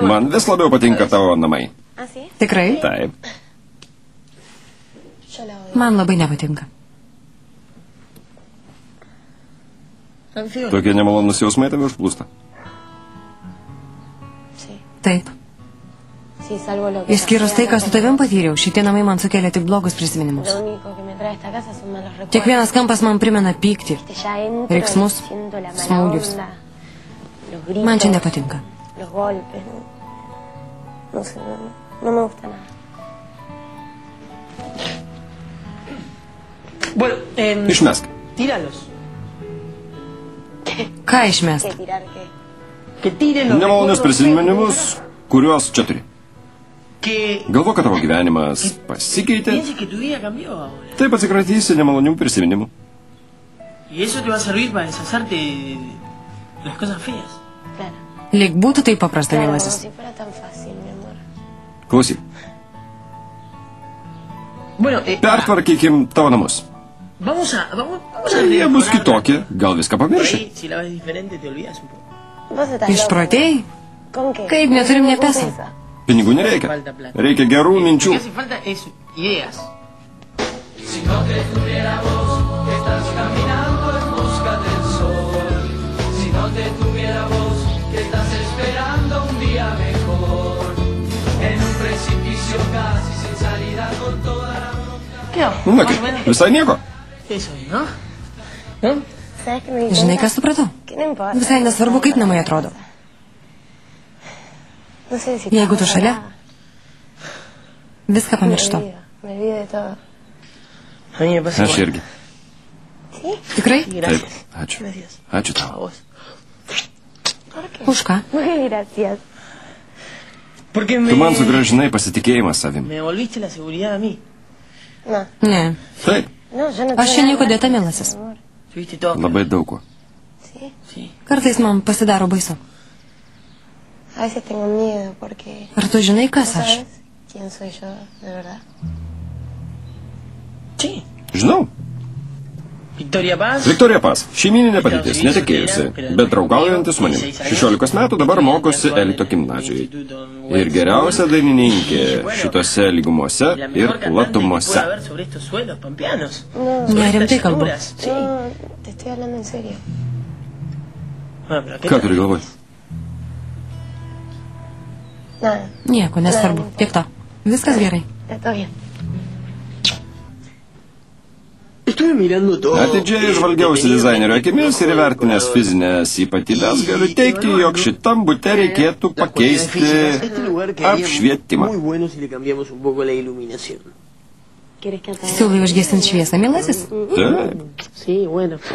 Man vis labiau patinka tavo namai. Tikrai? Taip. Man labai nepatinka. Tokie nemalonus jausmai tave užplūsta. Taip. Išskyrus tai, ką su tavim patyriau, šitie namai man sukėlė tik blogus prisiminimus. Kiekvienas kampas man primena pyktį, riksmus, smūgius. Man čia nepatinka. Išmesk. Ką išmest? Nemalonius prisiminimus, kuriuos čia turi. Galvo, kad tavo gyvenimas pasikeitė. Taip atsikratysi nemalonių prisiminimų. Lyg būtų taip paprasta, mielasis. Klausyk. Pertvarkykim tavo namus. Jie bus kitokie, gal viską pamirši. Išprotėjai? Kaip neturim ne peso? Pinigų nereikia. Reikia gerų minčių. Na kaip, visai nieko. Žinai, ką supratau? Visai nesvarbu, kaip namai atrodo. Jeigu tu šalia, viską pamirštu. Aš irgi. Tikrai? Taip, ačiū. Ačiū tau. Už ką? Tu man sugrąžinai pasitikėjimą savim. Ne. Taip. Aš čia nieko dėta, mielasis. Labai daug ko. Kartais man pasidaro baisu. Ar tu žinai, kas aš? Žinau. Viktorija Paz, šeimyninė padėtis, netekėjusi, bet draugaujantis su manim. 16 metų dabar mokosi Elito gimnazijoje. Ir geriausia dainininkė šitose lygumose ir platumose. Ne, rimtai kalbu. Ką turi galvoj? Nieko, nesvarbu. Tiek to. Viskas gerai. Atidžiai žvalgiausi dizainerio akimis ir įvertinęs fizinės ypatybės, galiu teikti, jog šitam bute reikėtų pakeisti apšvietimą. Siūlai užgesinti šviesą, mielasis? Taip.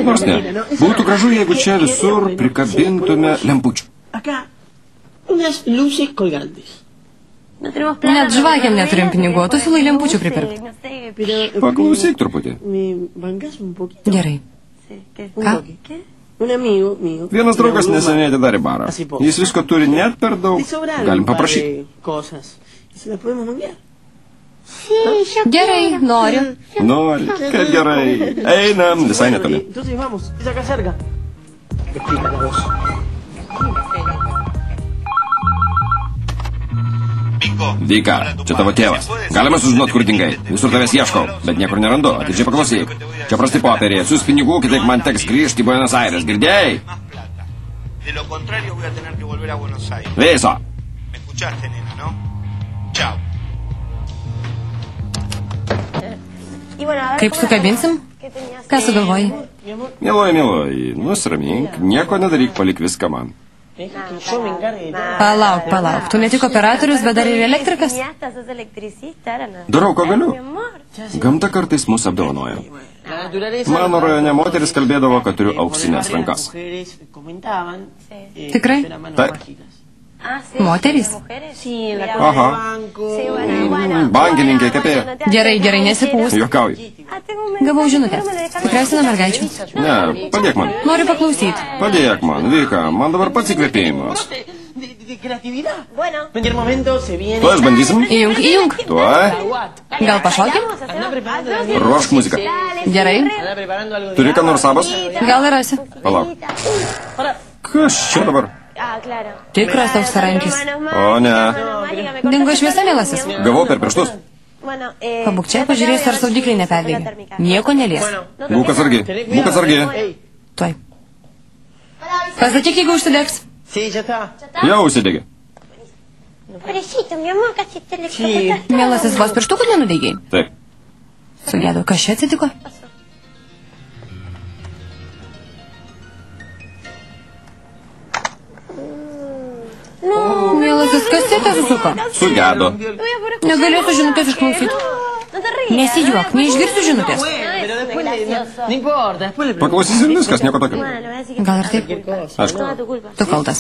Nors ne. Būtų gražu, jeigu čia visur prikabintume lempučių. Net žvakiam neturim pinigų, o tu siūlai lempučių pripirkti. Paklausyk truputį. Gerai. Ką? Vienas draugas neseniai atidarė barą. Jis visko turi net per daug. Galim paprašyti. Gerai, noriu. Nori, kaip gerai. Einam, visai netoli. Vika, čia tavo tėvas. Galima sužinoti, kur dingai. Visur tavęs ieškau, bet niekur nerandu. Atidžiai paklausyk. Čia prasti popieriai. Sus pinigų, kitaip man teks grįžti į Buenos Aires. Girdėjai? Viso. Kaip sukabinsim? Ką sugalvoji? Mieloji, nusiramink. Nieko nedaryk, palik viską man. Palauk. Tu ne tik operatorius, bet dar ir elektrikas? Darau, ko galiu. Gamta kartais mus apdovanoja. Mano rajone moteris kalbėdavo, kad turiu auksinės rankas. Tikrai? Taip. Moterys? Aha. Bankininkė kepėja. Gerai, nesipūs. Juokauju. Gavau žinutę. Tikriausiai nuo mergaičių. Ne, padėk man. Noriu paklausyti. Padėk man, Vika, man dabar pats įkvėpėjimas. Tuo išbandysim? Įjunk. Tuo. Gal pašokim? Ruošk muziką. Gerai. Turi ką nors sabas? Gal ir rasi. Palauk. Kas čia dabar? Tikras auksarankis. O ne. Dingo šviesa, mielasis. Gavau per pirštus. Pabūk čia, pažiūrėsiu, ar saudikliai neperdegė. Nieko nelies. Būk atsargi. Būk atsargi. Tuoj. Pasakyk, jeigu užsidegs. Jau užsidegė. Mielasis, vos pirštukų nenudegiai. Taip. Sugedo, kas čia atsitiko? Mielasis, kasetė susuko. Sugedo. Negalėsiu žinutės išklausyti. Nesijuok, neišgirsiu žinutės. Paklausysim viskas, nieko tokio. Gal ir taip? Aišku. Tu kaltas.